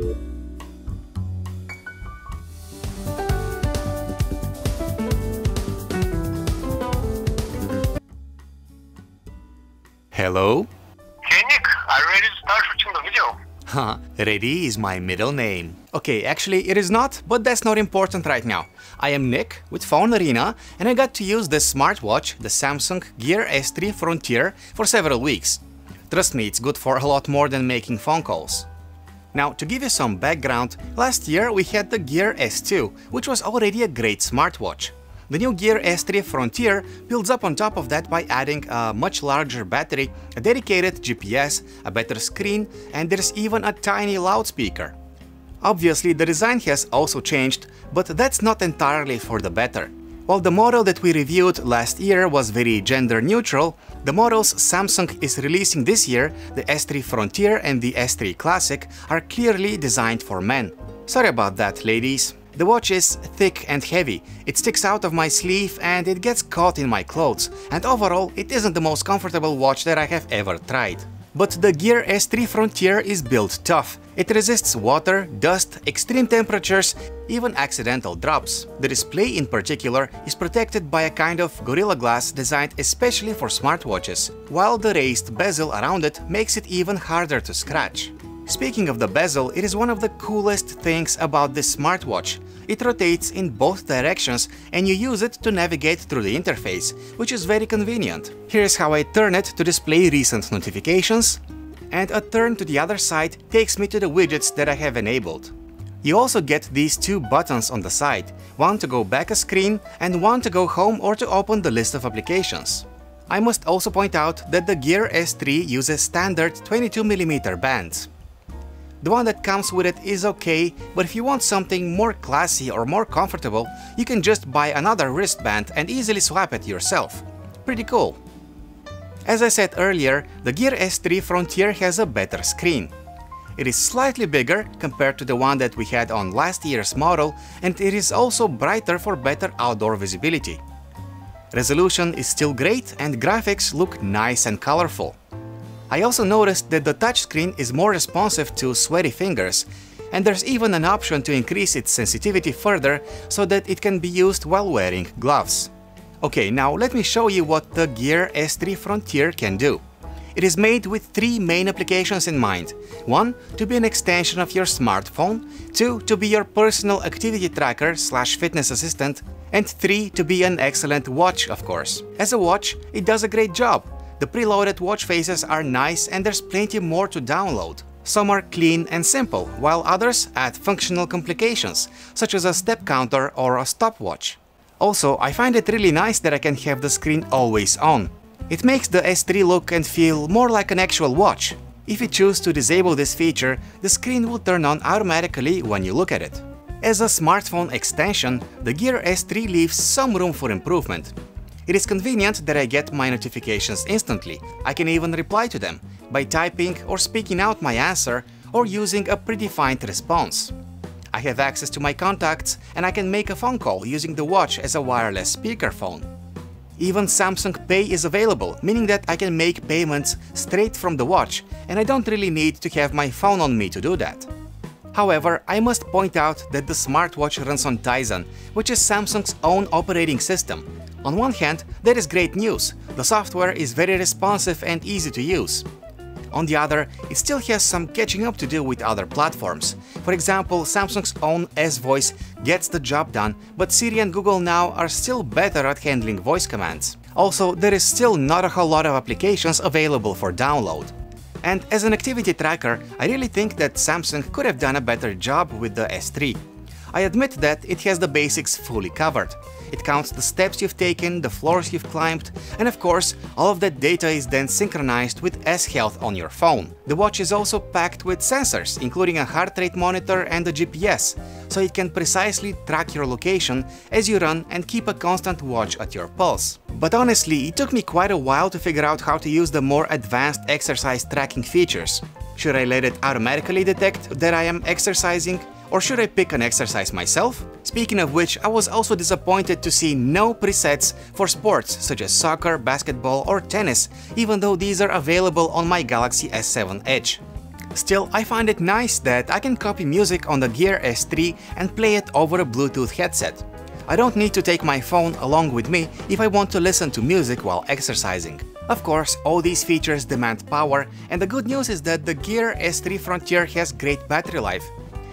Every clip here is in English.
Hello? Hey Nick, are you ready to start shooting the video? Haha, Ready is my middle name. Okay, actually it is not, but that's not important right now. I am Nick with PhoneArena and I got to use this smartwatch, the Samsung Gear S3 Frontier, for several weeks. Trust me, it's good for a lot more than making phone calls. Now, to give you some background, last year we had the Gear S2, which was already a great smartwatch. The new Gear S3 Frontier builds up on top of that by adding a much larger battery, a dedicated GPS, a better screen, and there's even a tiny loudspeaker. Obviously, the design has also changed, but that's not entirely for the better. While the model that we reviewed last year was very gender neutral, the models Samsung is releasing this year, the S3 Frontier and the S3 Classic, are clearly designed for men. Sorry about that, ladies. The watch is thick and heavy, it sticks out of my sleeve and it gets caught in my clothes, and overall it isn't the most comfortable watch that I have ever tried. But the Gear S3 Frontier is built tough. It resists water, dust, extreme temperatures, even accidental drops. The display in particular is protected by a kind of Gorilla Glass designed especially for smartwatches, while the raised bezel around it makes it even harder to scratch. Speaking of the bezel, it is one of the coolest things about this smartwatch. It rotates in both directions and you use it to navigate through the interface, which is very convenient. Here's how I turn it to display recent notifications, and a turn to the other side takes me to the widgets that I have enabled. You also get these two buttons on the side, one to go back a screen and one to go home or to open the list of applications. I must also point out that the Gear S3 uses standard 22mm bands. The one that comes with it is okay, but if you want something more classy or more comfortable, you can just buy another wristband and easily swap it yourself. Pretty cool. As I said earlier, the Gear S3 Frontier has a better screen. It is slightly bigger compared to the one that we had on last year's model, and it is also brighter for better outdoor visibility. Resolution is still great and graphics look nice and colorful. I also noticed that the touchscreen is more responsive to sweaty fingers, and there's even an option to increase its sensitivity further so that it can be used while wearing gloves. Okay, now let me show you what the Gear S3 Frontier can do. It is made with three main applications in mind. 1. To be an extension of your smartphone, 2. To be your personal activity tracker / fitness assistant, and 3. To be an excellent watch, of course. As a watch, it does a great job. The preloaded watch faces are nice and there's plenty more to download. Some are clean and simple, while others add functional complications, such as a step counter or a stopwatch. Also, I find it really nice that I can have the screen always on. It makes the S3 look and feel more like an actual watch. If you choose to disable this feature, the screen will turn on automatically when you look at it. As a smartphone extension, the Gear S3 leaves some room for improvement. It is convenient that I get my notifications instantly. I can even reply to them by typing or speaking out my answer or using a predefined response. I have access to my contacts and I can make a phone call using the watch as a wireless speakerphone. Even Samsung Pay is available, meaning that I can make payments straight from the watch and I don't really need to have my phone on me to do that. However, I must point out that the smartwatch runs on Tizen, which is Samsung's own operating system. On one hand, that is great news. The software is very responsive and easy to use. On the other, it still has some catching up to do with other platforms. For example, Samsung's own S-Voice gets the job done, but Siri and Google Now are still better at handling voice commands. Also, there is still not a whole lot of applications available for download. And as an activity tracker, I really think that Samsung could have done a better job with the S3. I admit that it has the basics fully covered. It counts the steps you've taken, the floors you've climbed, and of course, all of that data is then synchronized with S-Health on your phone. The watch is also packed with sensors, including a heart rate monitor and a GPS, so it can precisely track your location as you run and keep a constant watch at your pulse. But honestly, it took me quite a while to figure out how to use the more advanced exercise tracking features. Should I let it automatically detect that I am exercising? Or should I pick an exercise myself? Speaking of which, I was also disappointed to see no presets for sports such as soccer, basketball or tennis, even though these are available on my Galaxy S7 Edge. Still, I find it nice that I can copy music on the Gear S3 and play it over a Bluetooth headset. I don't need to take my phone along with me if I want to listen to music while exercising. Of course, all these features demand power, and the good news is that the Gear S3 Frontier has great battery life.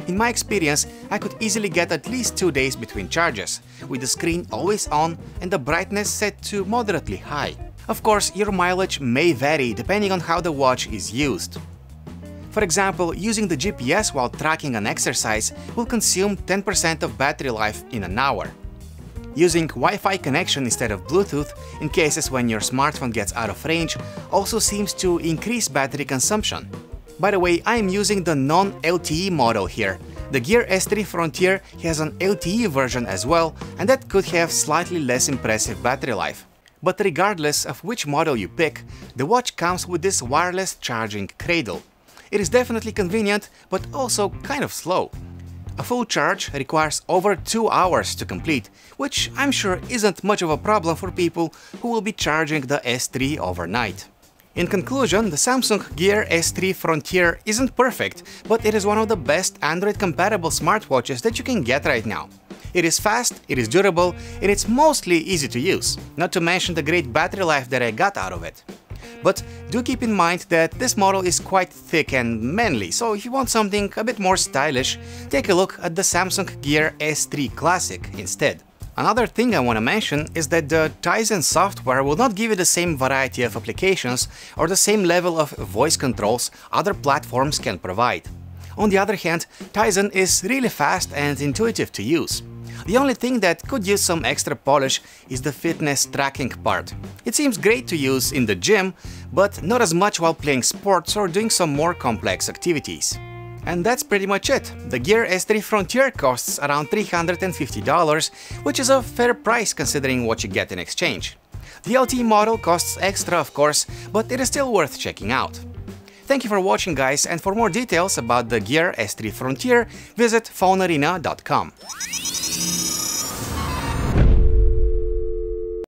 In my experience, I could easily get at least 2 days between charges, with the screen always on and the brightness set to moderately high. Of course, your mileage may vary depending on how the watch is used. For example, using the GPS while tracking an exercise will consume 10% of battery life in an hour. Using Wi-Fi connection instead of Bluetooth in cases when your smartphone gets out of range also seems to increase battery consumption. By the way, I am using the non-LTE model here. The Gear S3 Frontier has an LTE version as well, and that could have slightly less impressive battery life. But regardless of which model you pick, the watch comes with this wireless charging cradle. It is definitely convenient, but also kind of slow. A full charge requires over 2 hours to complete, which I'm sure isn't much of a problem for people who will be charging the S3 overnight. In conclusion, the Samsung Gear S3 Frontier isn't perfect, but it is one of the best Android-compatible smartwatches that you can get right now. It is fast, it is durable, and it's mostly easy to use, not to mention the great battery life that I got out of it. But do keep in mind that this model is quite thick and manly, so if you want something a bit more stylish, take a look at the Samsung Gear S3 Classic instead. Another thing I want to mention is that the Tizen software will not give you the same variety of applications or the same level of voice controls other platforms can provide. On the other hand, Tizen is really fast and intuitive to use. The only thing that could use some extra polish is the fitness tracking part. It seems great to use in the gym, but not as much while playing sports or doing some more complex activities. And that's pretty much it. The Gear S3 Frontier costs around $350, which is a fair price considering what you get in exchange. The LTE model costs extra, of course, but it is still worth checking out. Thank you for watching, guys, and for more details about the Gear S3 Frontier, visit PhoneArena.com.